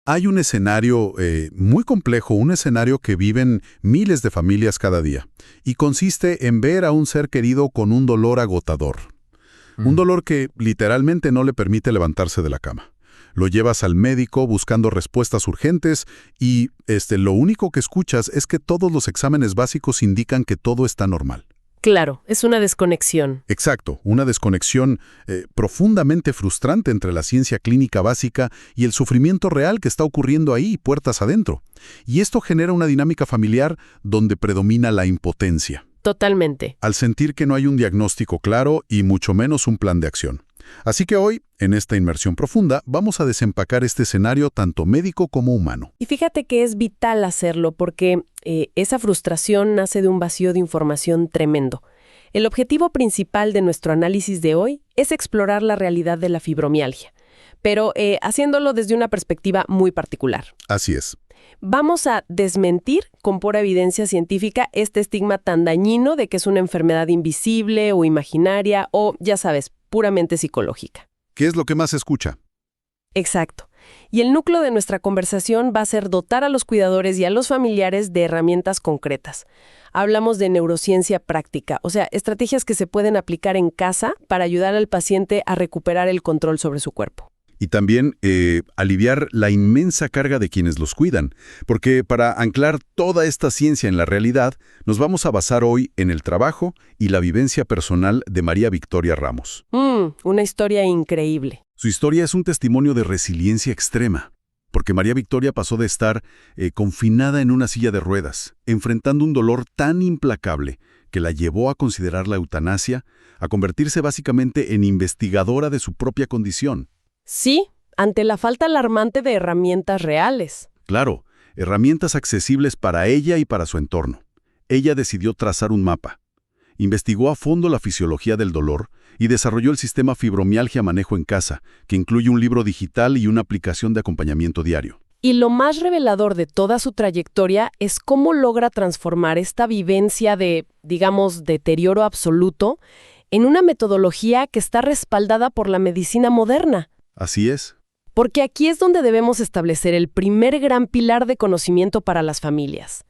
Hay un escenario muy complejo, un escenario que viven miles de familias cada día, y consiste en ver a un ser querido con un dolor agotador. Un Mm. dolor que literalmente no le permite levantarse de la cama. Lo llevas al médico buscando respuestas urgentes y lo único que escuchas es que todos los exámenes básicos indican que todo está normal. Claro, es una desconexión. Exacto, una desconexión profundamente frustrante entre la ciencia clínica básica y el sufrimiento real que está ocurriendo ahí, puertas adentro. Y esto genera una dinámica familiar donde predomina la impotencia, Totalmente. al sentir que no hay un diagnóstico claro y mucho menos un plan de acción. Así que hoy, en esta inmersión profunda, vamos a desempacar este escenario tanto médico como humano. Y fíjate que es vital hacerlo porque esa frustración nace de un vacío de información tremendo. El objetivo principal de nuestro análisis de hoy es explorar la realidad de la fibromialgia, pero haciéndolo desde una perspectiva muy particular. Así es. Vamos a desmentir con pura evidencia científica este estigma tan dañino de que es una enfermedad invisible o imaginaria o, ya sabes, puramente psicológica. ¿Qué es lo que más se escucha? Exacto. Y el núcleo de nuestra conversación va a ser dotar a los cuidadores y a los familiares de herramientas concretas. Hablamos de neurociencia práctica, o sea, estrategias que se pueden aplicar en casa para ayudar al paciente a recuperar el control sobre su cuerpo. Y también aliviar la inmensa carga de quienes los cuidan, porque para anclar toda esta ciencia en la realidad, nos vamos a basar hoy en el trabajo y la vivencia personal de María Victoria Ramos. Una historia increíble. Su historia es un testimonio de resiliencia extrema, porque María Victoria pasó de estar confinada en una silla de ruedas, enfrentando un dolor tan implacable que la llevó a considerar la eutanasia, a convertirse básicamente en investigadora de su propia condición. Sí, ante la falta alarmante de herramientas reales. Claro, herramientas accesibles para ella y para su entorno. Ella decidió trazar un mapa. Investigó a fondo la fisiología del dolor y desarrolló el sistema Fibromialgia Manejo en Casa, que incluye un libro digital y una aplicación de acompañamiento diario. Y lo más revelador de toda su trayectoria es cómo logra transformar esta vivencia de, digamos, deterioro absoluto en una metodología que está respaldada por la medicina moderna. Así es. Porque aquí es donde debemos establecer el primer gran pilar de conocimiento para las familias.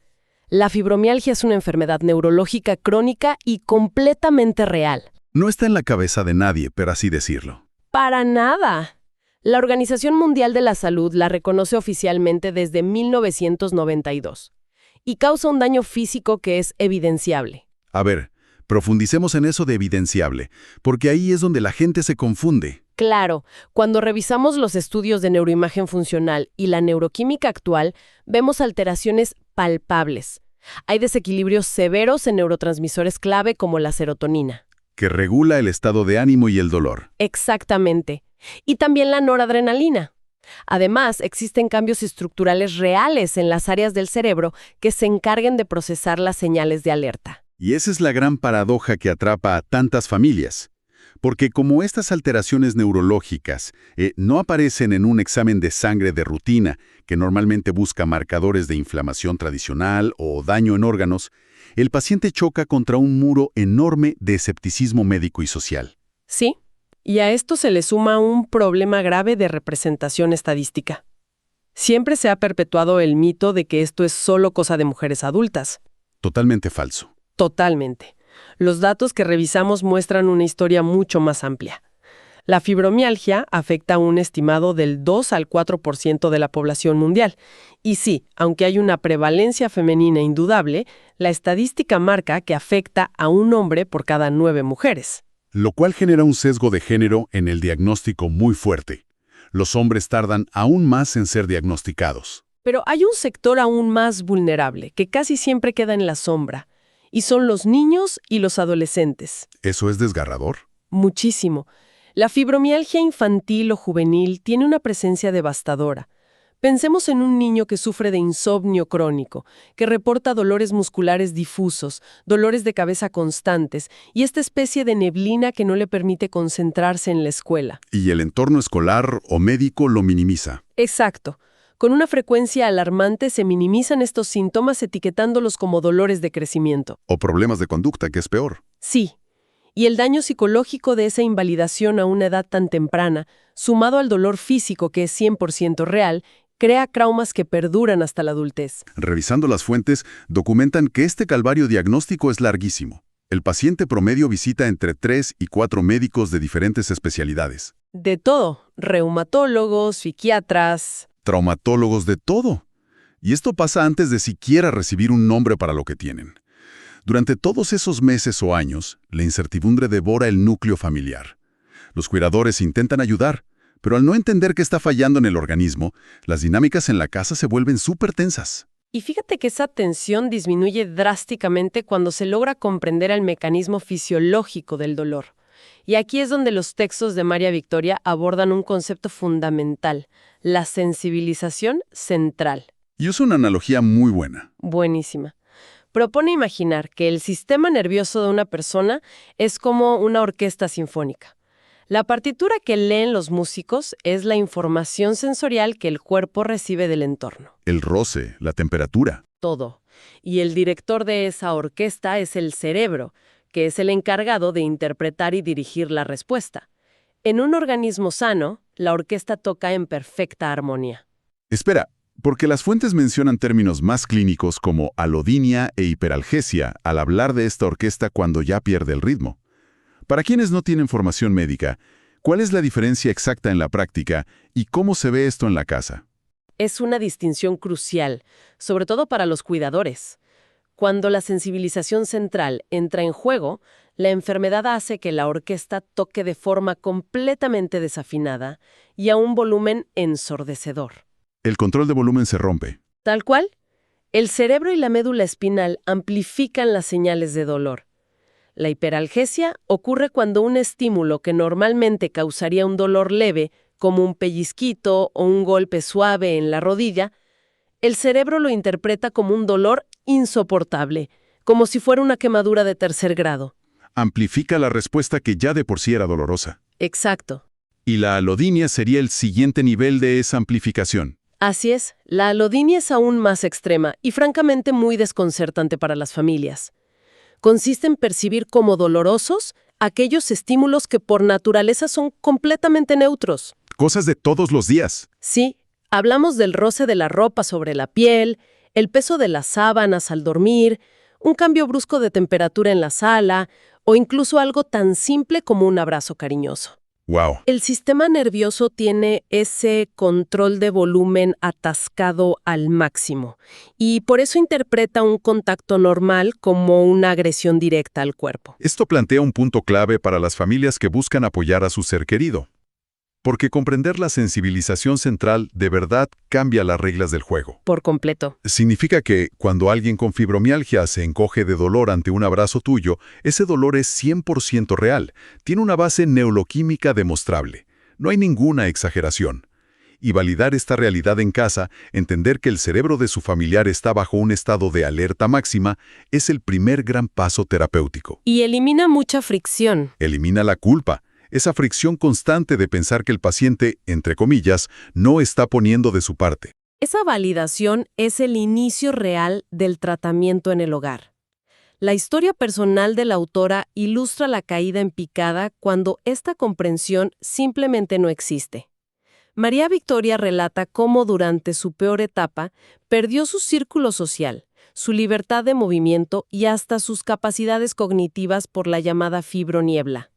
La fibromialgia es una enfermedad neurológica crónica y completamente real. No está en la cabeza de nadie, por así decirlo. ¡Para nada! La Organización Mundial de la Salud la reconoce oficialmente desde 1992 y causa un daño físico que es evidenciable. A ver, profundicemos en eso de evidenciable, porque ahí es donde la gente se confunde. Claro, cuando revisamos los estudios de neuroimagen funcional y la neuroquímica actual, vemos alteraciones palpables. Hay desequilibrios severos en neurotransmisores clave como la serotonina. Que regula el estado de ánimo y el dolor. Exactamente. Y también la noradrenalina. Además, existen cambios estructurales reales en las áreas del cerebro que se encarguen de procesar las señales de alerta. Y esa es la gran paradoja que atrapa a tantas familias. Porque como estas alteraciones neurológicas no aparecen en un examen de sangre de rutina, que normalmente busca marcadores de inflamación tradicional o daño en órganos, el paciente choca contra un muro enorme de escepticismo médico y social. Sí, y a esto se le suma un problema grave de representación estadística. Siempre se ha perpetuado el mito de que esto es solo cosa de mujeres adultas. Totalmente falso. Totalmente. Los datos que revisamos muestran una historia mucho más amplia. La fibromialgia afecta a un estimado del 2 al 4% de la población mundial. Y sí, aunque hay una prevalencia femenina indudable, la estadística marca que afecta a un hombre por cada 9 mujeres. Lo cual genera un sesgo de género en el diagnóstico muy fuerte. Los hombres tardan aún más en ser diagnosticados. Pero hay un sector aún más vulnerable, que casi siempre queda en la sombra, y son los niños y los adolescentes. ¿Eso es desgarrador? Muchísimo. La fibromialgia infantil o juvenil tiene una presencia devastadora. Pensemos en un niño que sufre de insomnio crónico, que reporta dolores musculares difusos, dolores de cabeza constantes y esta especie de neblina que no le permite concentrarse en la escuela. Y el entorno escolar o médico lo minimiza. Exacto. Con una frecuencia alarmante se minimizan estos síntomas etiquetándolos como dolores de crecimiento. O problemas de conducta, que es peor. Sí. Y el daño psicológico de esa invalidación a una edad tan temprana, sumado al dolor físico que es 100% real, crea traumas que perduran hasta la adultez. Revisando las fuentes, documentan que este calvario diagnóstico es larguísimo. El paciente promedio visita entre 3 y 4 médicos de diferentes especialidades. De todo, reumatólogos, psiquiatras. Traumatólogos, de todo. Y esto pasa antes de siquiera recibir un nombre para lo que tienen. Durante todos esos meses o años, la incertidumbre devora el núcleo familiar. Los cuidadores intentan ayudar, pero al no entender qué está fallando en el organismo, las dinámicas en la casa se vuelven súper tensas. Y fíjate que esa tensión disminuye drásticamente cuando se logra comprender el mecanismo fisiológico del dolor. Y aquí es donde los textos de María Victoria abordan un concepto fundamental, la sensibilización central. Y es una analogía muy buena. Buenísima. Propone imaginar que el sistema nervioso de una persona es como una orquesta sinfónica. La partitura que leen los músicos es la información sensorial que el cuerpo recibe del entorno. El roce, la temperatura. Todo. Y el director de esa orquesta es el cerebro, que es el encargado de interpretar y dirigir la respuesta. En un organismo sano, la orquesta toca en perfecta armonía. Espera, porque las fuentes mencionan términos más clínicos como alodinia e hiperalgesia al hablar de esta orquesta cuando ya pierde el ritmo. Para quienes no tienen formación médica, ¿cuál es la diferencia exacta en la práctica y cómo se ve esto en la casa? Es una distinción crucial, sobre todo para los cuidadores. Cuando la sensibilización central entra en juego, la enfermedad hace que la orquesta toque de forma completamente desafinada y a un volumen ensordecedor. El control de volumen se rompe. Tal cual, el cerebro y la médula espinal amplifican las señales de dolor. La hiperalgesia ocurre cuando un estímulo que normalmente causaría un dolor leve, como un pellizquito o un golpe suave en la rodilla, el cerebro lo interpreta como un dolor insoportable, como si fuera una quemadura de tercer grado. Amplifica la respuesta que ya de por sí era dolorosa. Exacto. Y la alodinia sería el siguiente nivel de esa amplificación. Así es, la alodinia es aún más extrema y francamente muy desconcertante para las familias. Consiste en percibir como dolorosos aquellos estímulos que por naturaleza son completamente neutros. Cosas de todos los días. Sí, hablamos del roce de la ropa sobre la piel, el peso de las sábanas al dormir, un cambio brusco de temperatura en la sala o incluso algo tan simple como un abrazo cariñoso. ¡Wow! El sistema nervioso tiene ese control de volumen atascado al máximo y por eso interpreta un contacto normal como una agresión directa al cuerpo. Esto plantea un punto clave para las familias que buscan apoyar a su ser querido. Porque comprender la sensibilización central de verdad cambia las reglas del juego. Por completo. Significa que, cuando alguien con fibromialgia se encoge de dolor ante un abrazo tuyo, ese dolor es 100% real, tiene una base neuroquímica demostrable. No hay ninguna exageración. Y validar esta realidad en casa, entender que el cerebro de su familiar está bajo un estado de alerta máxima, es el primer gran paso terapéutico. Y elimina mucha fricción. Elimina la culpa. Esa fricción constante de pensar que el paciente, entre comillas, no está poniendo de su parte. Esa validación es el inicio real del tratamiento en el hogar. La historia personal de la autora ilustra la caída en picada cuando esta comprensión simplemente no existe. María Victoria relata cómo durante su peor etapa perdió su círculo social, su libertad de movimiento y hasta sus capacidades cognitivas por la llamada fibroniebla.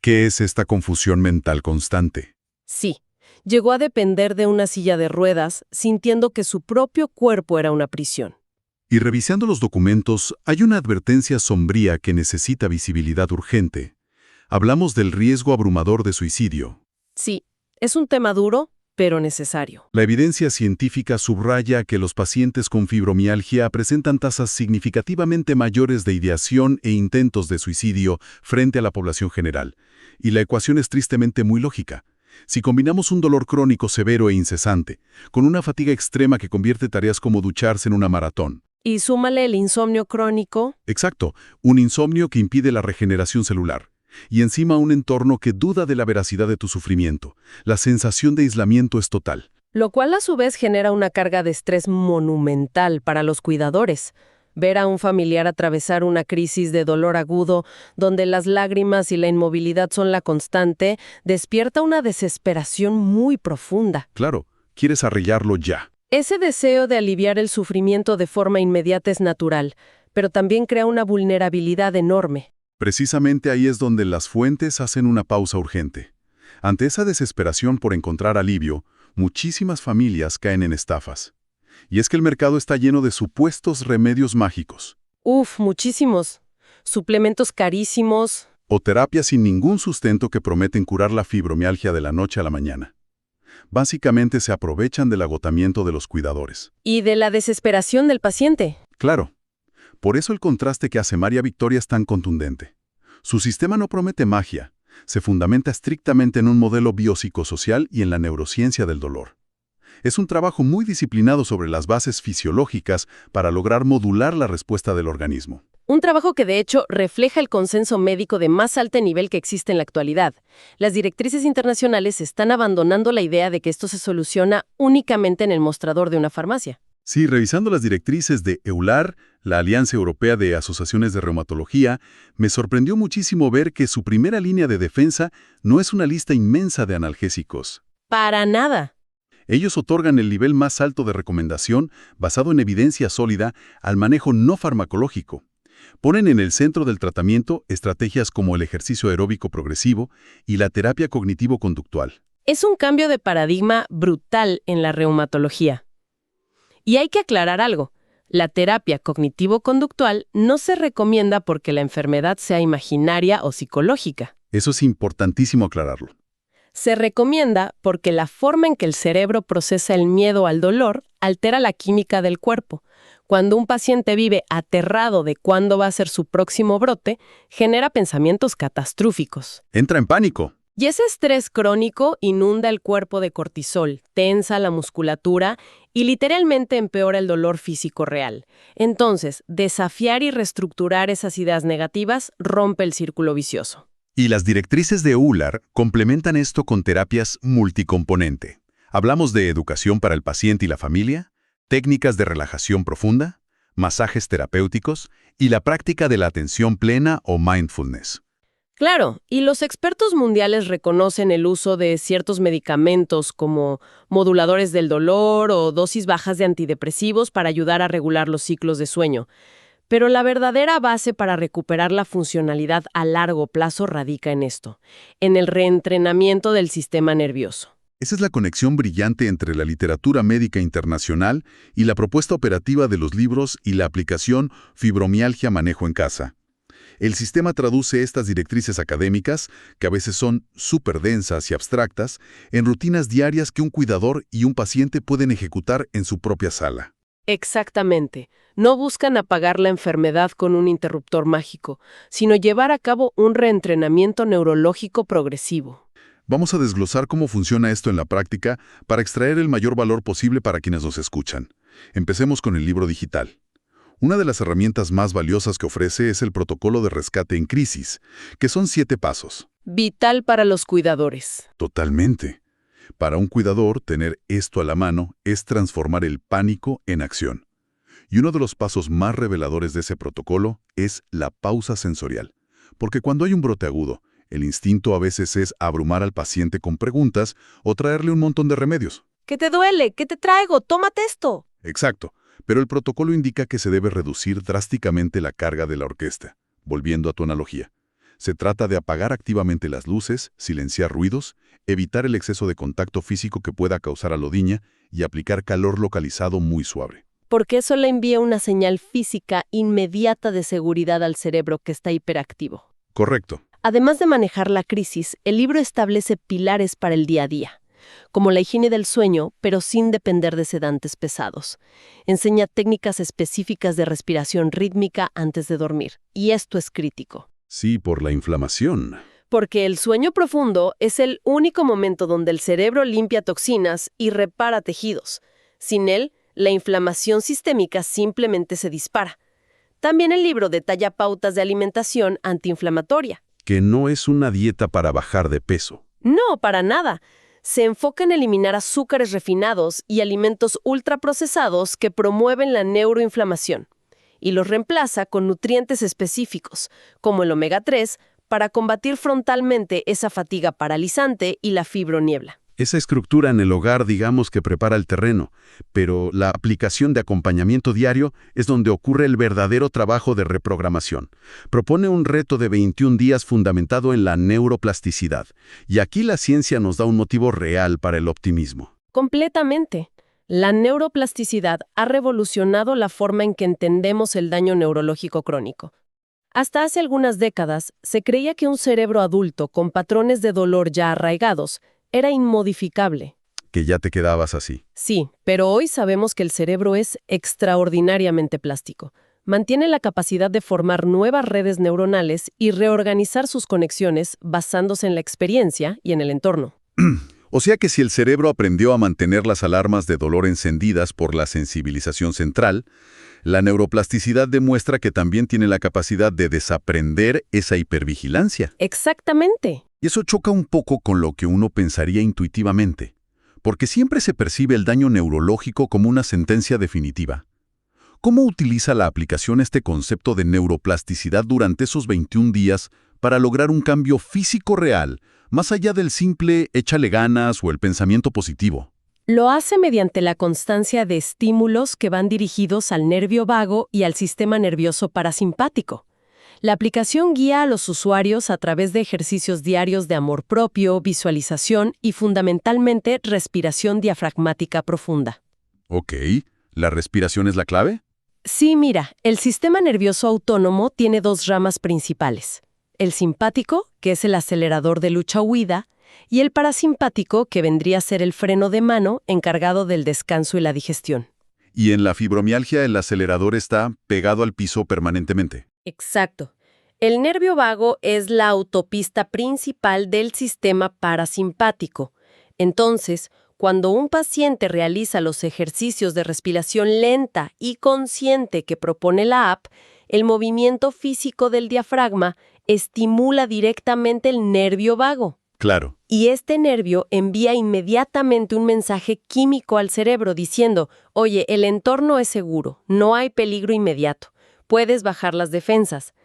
¿Qué es esta confusión mental constante? Sí, llegó a depender de una silla de ruedas, sintiendo que su propio cuerpo era una prisión. Y revisando los documentos, hay una advertencia sombría que necesita visibilidad urgente. Hablamos del riesgo abrumador de suicidio. Sí, es un tema duro, pero necesario. La evidencia científica subraya que los pacientes con fibromialgia presentan tasas significativamente mayores de ideación e intentos de suicidio frente a la población general. Y la ecuación es tristemente muy lógica. Si combinamos un dolor crónico severo e incesante, con una fatiga extrema que convierte tareas como ducharse en una maratón. Y súmale el insomnio crónico. Exacto, un insomnio que impide la regeneración celular. Y encima un entorno que duda de la veracidad de tu sufrimiento. La sensación de aislamiento es total. Lo cual a su vez genera una carga de estrés monumental para los cuidadores. Ver a un familiar atravesar una crisis de dolor agudo, donde las lágrimas y la inmovilidad son la constante, despierta una desesperación muy profunda. Claro, quieres arreglarlo ya. Ese deseo de aliviar el sufrimiento de forma inmediata es natural, pero también crea una vulnerabilidad enorme. Precisamente ahí es donde las fuentes hacen una pausa urgente. Ante esa desesperación por encontrar alivio, muchísimas familias caen en estafas. Y es que el mercado está lleno de supuestos remedios mágicos, Uf, muchísimos. Suplementos carísimos. o terapias sin ningún sustento que prometen curar la fibromialgia de la noche a la mañana. Básicamente se aprovechan del agotamiento de los cuidadores. Y de la desesperación del paciente. Claro, por eso el contraste que hace María Victoria es tan contundente. Su sistema no promete magia, se fundamenta estrictamente en un modelo biopsicosocial y en la neurociencia del dolor. Es un trabajo muy disciplinado sobre las bases fisiológicas para lograr modular la respuesta del organismo. Un trabajo que de hecho refleja el consenso médico de más alto nivel que existe en la actualidad. Las directrices internacionales están abandonando la idea de que esto se soluciona únicamente en el mostrador de una farmacia. Sí, revisando las directrices de EULAR, la Alianza Europea de Asociaciones de Reumatología, me sorprendió muchísimo ver que su primera línea de defensa no es una lista inmensa de analgésicos. Para nada. Ellos otorgan el nivel más alto de recomendación, basado en evidencia sólida, al manejo no farmacológico. Ponen en el centro del tratamiento estrategias como el ejercicio aeróbico progresivo y la terapia cognitivo-conductual. Es un cambio de paradigma brutal en la reumatología. Y hay que aclarar algo. La terapia cognitivo-conductual no se recomienda porque la enfermedad sea imaginaria o psicológica. Eso es importantísimo aclararlo. Se recomienda porque la forma en que el cerebro procesa el miedo al dolor altera la química del cuerpo. Cuando un paciente vive aterrado de cuándo va a ser su próximo brote, genera pensamientos catastróficos. Entra en pánico. Y ese estrés crónico inunda el cuerpo de cortisol, tensa la musculatura y literalmente empeora el dolor físico real. Entonces, desafiar y reestructurar esas ideas negativas rompe el círculo vicioso. Y las directrices de EULAR complementan esto con terapias multicomponente. Hablamos de educación para el paciente y la familia, técnicas de relajación profunda, masajes terapéuticos y la práctica de la atención plena o mindfulness. Claro, y los expertos mundiales reconocen el uso de ciertos medicamentos como moduladores del dolor o dosis bajas de antidepresivos para ayudar a regular los ciclos de sueño. Pero la verdadera base para recuperar la funcionalidad a largo plazo radica en esto, en el reentrenamiento del sistema nervioso. Esa es la conexión brillante entre la literatura médica internacional y la propuesta operativa de los libros y la aplicación Fibromialgia Manejo en Casa. El sistema traduce estas directrices académicas, que a veces son súper densas y abstractas, en rutinas diarias que un cuidador y un paciente pueden ejecutar en su propia sala. Exactamente. No buscan apagar la enfermedad con un interruptor mágico, sino llevar a cabo un reentrenamiento neurológico progresivo. Vamos a desglosar cómo funciona esto en la práctica para extraer el mayor valor posible para quienes nos escuchan. Empecemos con el libro digital. Una de las herramientas más valiosas que ofrece es el protocolo de rescate en crisis, que son 7 pasos. Vital para los cuidadores. Totalmente. Para un cuidador, tener esto a la mano es transformar el pánico en acción. Y uno de los pasos más reveladores de ese protocolo es la pausa sensorial. Porque cuando hay un brote agudo, el instinto a veces es abrumar al paciente con preguntas o traerle un montón de remedios. ¿Qué te duele? ¿Qué te traigo? ¡Tómate esto! Exacto. Pero el protocolo indica que se debe reducir drásticamente la carga de la orquesta. Volviendo a tu analogía. Se trata de apagar activamente las luces, silenciar ruidos, evitar el exceso de contacto físico que pueda causar alodiña y aplicar calor localizado muy suave. Porque eso le envía una señal física inmediata de seguridad al cerebro que está hiperactivo. Correcto. Además de manejar la crisis, el libro establece pilares para el día a día, como la higiene del sueño, pero sin depender de sedantes pesados. Enseña técnicas específicas de respiración rítmica antes de dormir, y esto es crítico. Sí, por la inflamación. Porque el sueño profundo es el único momento donde el cerebro limpia toxinas y repara tejidos. Sin él, la inflamación sistémica simplemente se dispara. También el libro detalla pautas de alimentación antiinflamatoria. Que no es una dieta para bajar de peso. No, para nada. Se enfoca en eliminar azúcares refinados y alimentos ultraprocesados que promueven la neuroinflamación. Y los reemplaza con nutrientes específicos, como el omega 3, para combatir frontalmente esa fatiga paralizante y la fibroniebla. Esa estructura en el hogar, digamos que prepara el terreno, pero la aplicación de acompañamiento diario es donde ocurre el verdadero trabajo de reprogramación. Propone un reto de 21 días fundamentado en la neuroplasticidad, y aquí la ciencia nos da un motivo real para el optimismo. Completamente. La neuroplasticidad ha revolucionado la forma en que entendemos el daño neurológico crónico. Hasta hace algunas décadas, se creía que un cerebro adulto con patrones de dolor ya arraigados era inmodificable. Que ya te quedabas así. Sí, pero hoy sabemos que el cerebro es extraordinariamente plástico. Mantiene la capacidad de formar nuevas redes neuronales y reorganizar sus conexiones basándose en la experiencia y en el entorno. O sea que si el cerebro aprendió a mantener las alarmas de dolor encendidas por la sensibilización central, la neuroplasticidad demuestra que también tiene la capacidad de desaprender esa hipervigilancia. Exactamente. Y eso choca un poco con lo que uno pensaría intuitivamente, porque siempre se percibe el daño neurológico como una sentencia definitiva. ¿Cómo utiliza la aplicación este concepto de neuroplasticidad durante esos 21 días para lograr un cambio físico real, más allá del simple échale ganas o el pensamiento positivo? Lo hace mediante la constancia de estímulos que van dirigidos al nervio vago y al sistema nervioso parasimpático. La aplicación guía a los usuarios a través de ejercicios diarios de amor propio, visualización y fundamentalmente respiración diafragmática profunda. Ok, ¿la respiración es la clave? Sí, mira, el sistema nervioso autónomo tiene dos ramas principales. El simpático, que es el acelerador de lucha-huida, y el parasimpático, que vendría a ser el freno de mano encargado del descanso y la digestión. Y en la fibromialgia el acelerador está pegado al piso permanentemente. Exacto. El nervio vago es la autopista principal del sistema parasimpático. Entonces, cuando un paciente realiza los ejercicios de respiración lenta y consciente que propone la app, el movimiento físico del diafragma estimula directamente el nervio vago. Claro. Y este nervio envía inmediatamente un mensaje químico al cerebro diciendo, oye, el entorno es seguro, no hay peligro inmediato, puedes bajar las defensas.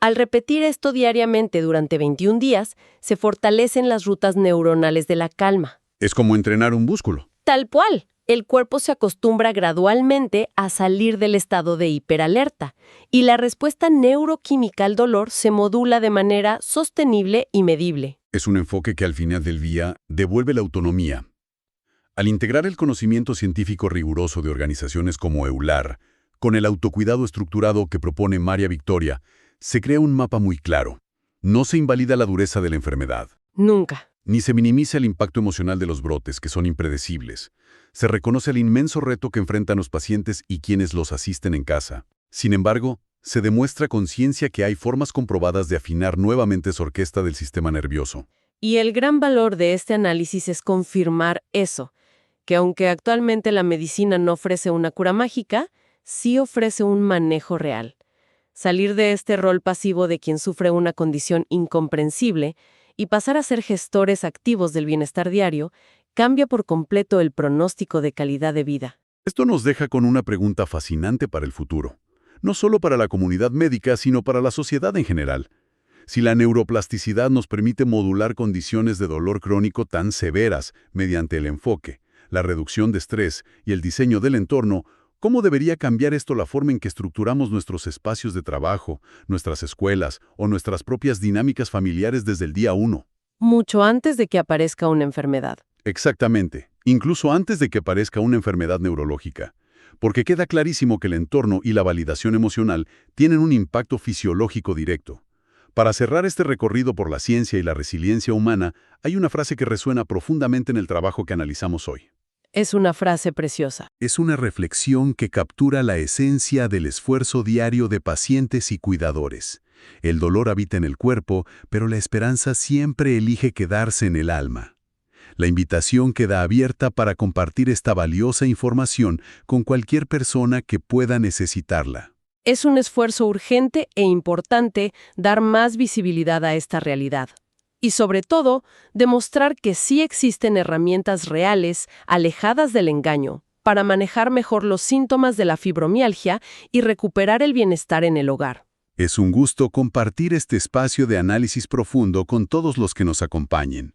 Al repetir esto diariamente durante 21 días, se fortalecen las rutas neuronales de la calma. Es como entrenar un músculo. Tal cual. El cuerpo se acostumbra gradualmente a salir del estado de hiperalerta y la respuesta neuroquímica al dolor se modula de manera sostenible y medible. Es un enfoque que al final del día devuelve la autonomía. Al integrar el conocimiento científico riguroso de organizaciones como EULAR, con el autocuidado estructurado que propone María Victoria, se crea un mapa muy claro. No se invalida la dureza de la enfermedad. Nunca. Ni se minimiza el impacto emocional de los brotes, que son impredecibles. Se reconoce el inmenso reto que enfrentan los pacientes y quienes los asisten en casa. Sin embargo, se demuestra con ciencia que hay formas comprobadas de afinar nuevamente esa orquesta del sistema nervioso. Y el gran valor de este análisis es confirmar eso, que aunque actualmente la medicina no ofrece una cura mágica, sí ofrece un manejo real. Salir de este rol pasivo de quien sufre una condición incomprensible y pasar a ser gestores activos del bienestar diario cambia por completo el pronóstico de calidad de vida. Esto nos deja con una pregunta fascinante para el futuro. No solo para la comunidad médica, sino para la sociedad en general. Si la neuroplasticidad nos permite modular condiciones de dolor crónico tan severas mediante el enfoque, la reducción de estrés y el diseño del entorno, ¿cómo debería cambiar esto la forma en que estructuramos nuestros espacios de trabajo, nuestras escuelas o nuestras propias dinámicas familiares desde el día 1? Mucho antes de que aparezca una enfermedad. Exactamente, incluso antes de que aparezca una enfermedad neurológica, porque queda clarísimo que el entorno y la validación emocional tienen un impacto fisiológico directo. Para cerrar este recorrido por la ciencia y la resiliencia humana, hay una frase que resuena profundamente en el trabajo que analizamos hoy. Es una frase preciosa. Es una reflexión que captura la esencia del esfuerzo diario de pacientes y cuidadores. El dolor habita en el cuerpo, pero la esperanza siempre elige quedarse en el alma. La invitación queda abierta para compartir esta valiosa información con cualquier persona que pueda necesitarla. Es un esfuerzo urgente e importante dar más visibilidad a esta realidad. Y sobre todo, demostrar que sí existen herramientas reales, alejadas del engaño, para manejar mejor los síntomas de la fibromialgia y recuperar el bienestar en el hogar. Es un gusto compartir este espacio de análisis profundo con todos los que nos acompañen.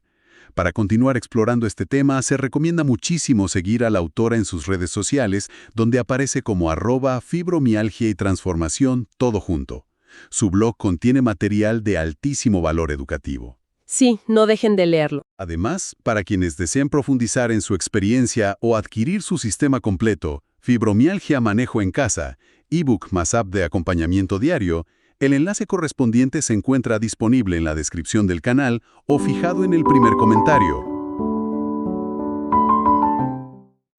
Para continuar explorando este tema, se recomienda muchísimo seguir a la autora en sus redes sociales, donde aparece como @fibromialgia y transformación, todo junto. Su blog contiene material de altísimo valor educativo. Sí, no dejen de leerlo. Además, para quienes deseen profundizar en su experiencia o adquirir su sistema completo, Fibromialgia Manejo en Casa, ebook más app de acompañamiento diario, el enlace correspondiente se encuentra disponible en la descripción del canal o fijado en el primer comentario.